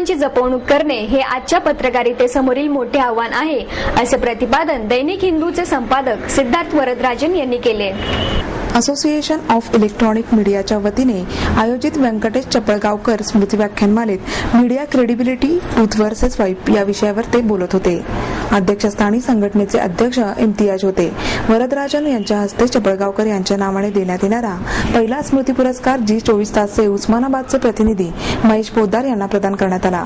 माध्यमांची जपवणूक करणे हे आजच्या पत्रकारितेसमोरील मोठे आव्हान आहे, असे प्रतिपादन दैनिक हिंदूचे संपादक सिद्धार्थ वरदराजन यांनी केले. असोसिएशन ऑफ इलेक्ट्रॉनिक मीडियाच्या वतीने आयोजित व्यंकटेश चपळगावकर स्मृती व्याख्यानमालेत मीडिया क्रेडिबिलिटी ट्रूथ वर्सेस वाईप या विषयावर ते बोलत होते. अध्यक्षस्थानी संघटनेचे अध्यक्ष इम्तियाज होते. वरदराजन यांच्या हस्ते चपळगावकर यांच्या नावाने देण्यात येणारा पहिला स्मृती पुरस्कार जी 24 तासचे उस्मानाबादचे प्रतिनिधी महेश पोद्दार यांना प्रदान करण्यात आला.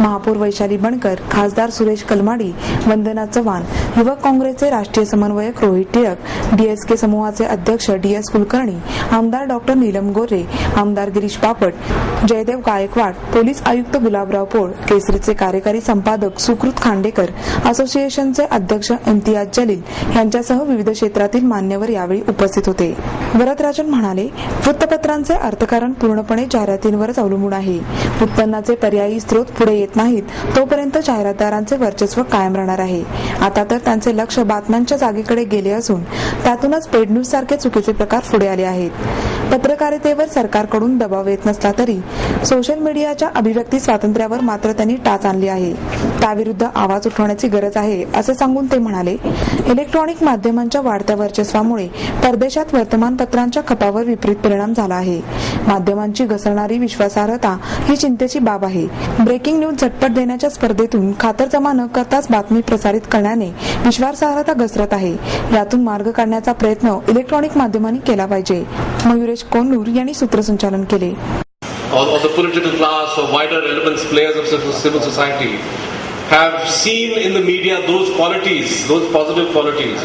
महापौर वैशाली बनकर, खासदार सुरेश कलमाडी, वंदना चव्हाण, युवक काँग्रेसचे राष्ट्रीय समन्वयक रोहित टिळक, डीएसके समूहाचे अध्यक्ष डीएस कुलकर्णी, आमदार डॉक्टर नीलम गोरे, आमदार गिरीश बापट, जयदेव गायकवाड, पोलीस आयुक्त गुलाबराव पोळ, केसरीचे कार्यकारी संपादक सुकृत खांडेकर, असोसिएशनचे अध्यक्ष इम्तियाज जलील यांच्यासह विविध क्षेत्रातील मान्यवर यावेळी उपस्थित होते. वरदराजन म्हणाले, वृत्तपत्रांचे अर्थकारण पूर्णपणे जाहिरातींवरच अवलंबून आहे. उत्पन्नाचे पर्यायी स्रोत पुढे येत नाहीत तोपर्यंत जाहिरातदारांचे वर्चस्व कायम राहणार आहे. आता तर त्यांचे लक्ष बातम्यांच्या जागेकडे गेले असून त्यातूनच पेड न्यूज सारखे चुकीचे प्रकार पुढे आले आहेत. पत्रकारितेवर सरकारकडून दबाव येत नसला तरी सोशल मीडियाच्या अभिव्यक्ती स्वातंत्र्यावर मात्र त्यांनी टाच आणली आहे. त्याविरुद्ध आवाज उठवण्याची गरज आहे असे सांगून ते म्हणाले, इलेक्ट्रॉनिक माध्यमांच्या वाढत्या वर्चस्वामुळे परदेशात वर्तमानपत्रांच्या खपावर विपरीत परिणाम झाला आहे. माध्यमांची घसरणारी विश्वासार्हता ही चिंतेची बाब आहे. ब्रेकिंग न्यूज झटपट देण्याच्या स्पर्धेतून खातरजमा न करताच बातमी प्रसारित करण्याने विश्वासार्हता घसरत आहे. यातून मार्ग काढण्याचा प्रयत्न इलेक्ट्रॉनिक माध्यमांनी केला पाहिजे. मयुरेश कोल्हूर यांनी सूत्रसंचालन केले. Or the political class or wider elements, players of civil society have seen in the media those qualities, those positive qualities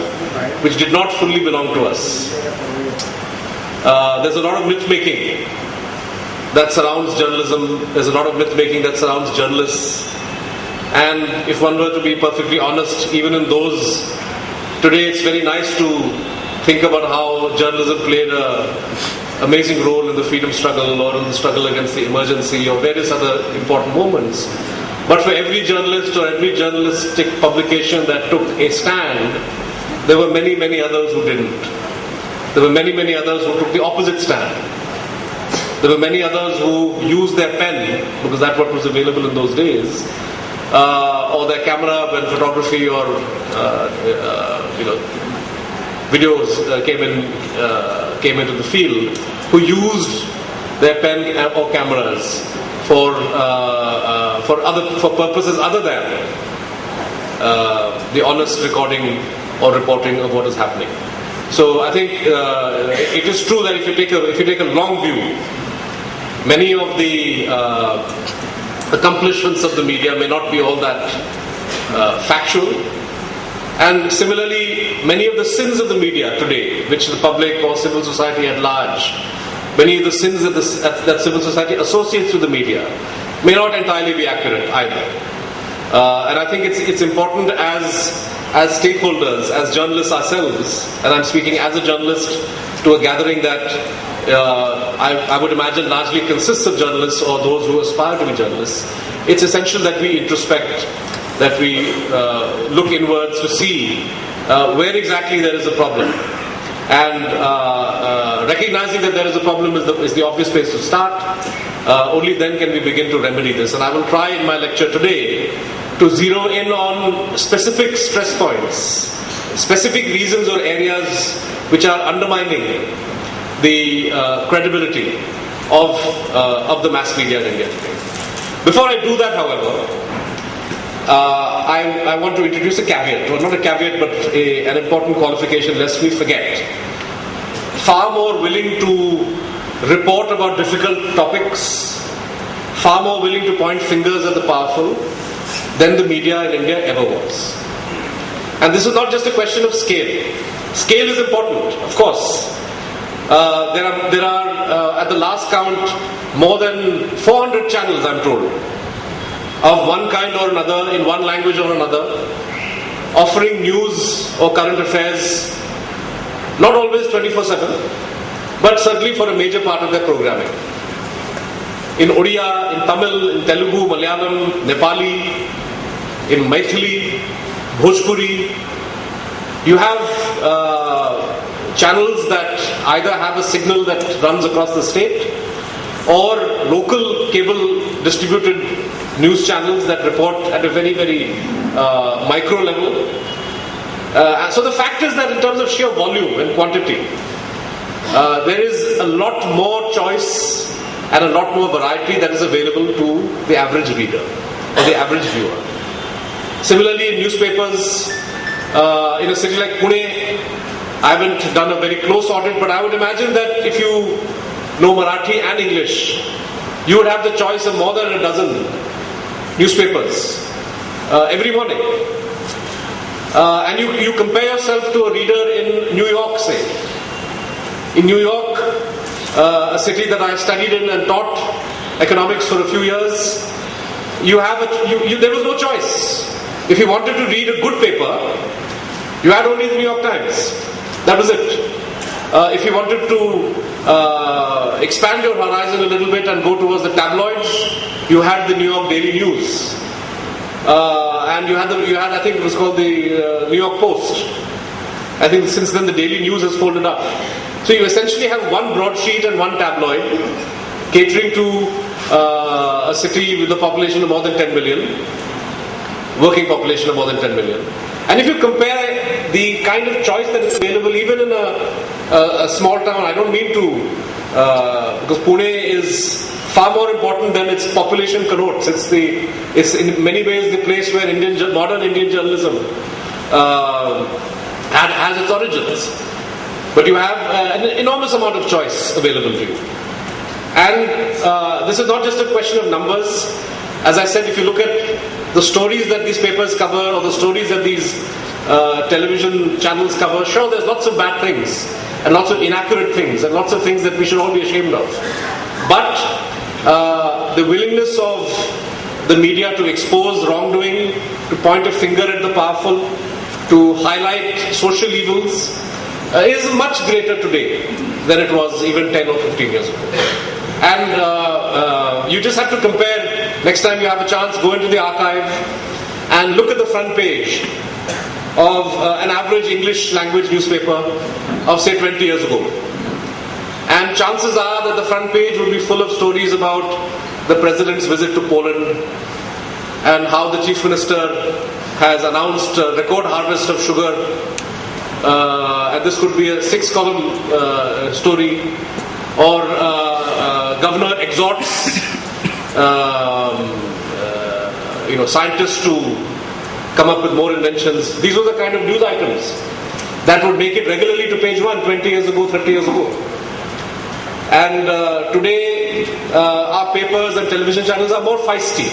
which did not fully belong to us. There's a lot of myth making that surrounds journalism. There's a lot of myth making that surrounds journalists. And if one were to be perfectly honest, even in those, today it's very nice to think about how journalism played a amazing role in the freedom struggle or in the struggle against the emergency or various other important moments. But for every journalist or every journalistic publication that took a stand, there were many, many others who didn't. There were many, many others who took the opposite stand. There were many others who used their pen, because that's what was available in those days, or their camera when photography or videos came into the field, who used their pen or cameras for purposes other than the honest recording or reporting of what is happening. So I think it is true that if you take a long view, many of the accomplishments of the media may not be all that factual. And similarly, many of the sins of the media today, which the public or civil society at large, many of the sins that civil society associates with the media, may not entirely be accurate either. And I think it's important as stakeholders, as journalists ourselves, and I'm speaking as a journalist to a gathering that I would imagine largely consists of journalists or those who aspire to be journalists. It's essential that we introspect, that we look inwards to see where exactly there is a problem, and recognizing that there is a problem is the obvious place to start. Only then can we begin to remedy this, and I will try in my lecture today to zero in on specific stress points, specific reasons or areas which are undermining the credibility of the mass media in India today. Before I do that, however, I want to introduce a caveat, or not a caveat, but an important qualification lest we forget. Far more willing to report about difficult topics, far more willing to point fingers at the powerful than the media in India ever was. And this is not just a question of scale. Scale is important, of course. There are at the last count more than 400 channels, I'm told, of one kind or another, in one language or another, offering news or current affairs, not always 24/7, but certainly for a major part of their programming. In Odia, in Tamil, in Telugu, Malayalam, Nepali, in Maithili, Bhojpuri, You have channels that either have a signal that runs across the state or local cable distributed news channels that report at a very, very micro level. So the fact is that in terms of sheer volume and quantity, there is a lot more choice and a lot more variety that is available to the average reader or the average viewer. Similarly, in newspapers, in a city like Pune, I haven't done a very close audit, but I would imagine that if you know Marathi and English, you would have the choice of more than a dozen newspapers every morning. And you compare yourself to a reader in New York, say. In New York, a city that I studied in and taught economics for a few years, there was no choice. If you wanted to read a good paper, you had only the New York Times. That was it. If you wanted to expand your horizon a little bit and go towards the tabloids, you had the New York Daily News. And you had, I think it was called the New York Post. I think since then the Daily News has folded up. So you essentially have one broadsheet and one tabloid catering to a city with a population of more than 10 million, working population of more than 10 million. And if you compare the kind of choice that is available even in a small town, I don't mean to, because Pune is far more important than its population connotes. It's in many ways the place where modern Indian journalism has its origins. But you have an enormous amount of choice available to you. And this is not just a question of numbers. As I said, if you look at the stories that these papers cover or the stories that these television channels cover, sure, there's lots of bad things and lots of inaccurate things and lots of things that we should all be ashamed of. But the willingness of the media to expose wrongdoing, to point a finger at the powerful, to highlight social evils is much greater today than it was even 10 or 15 years ago. And you just have to compare. Next time you have a chance, go into the archive and look at the front page of an average English language newspaper of say 20 years ago. And chances are that the front page will be full of stories about the President's visit to Poland and how the Chief Minister has announced a record harvest of sugar. And this could be a 6-column story. Or Governor exhorts scientists to come up with more inventions. These were the kind of news items that would make it regularly to page 1 20 years ago, 30 years ago. And today our papers and television channels are more feisty.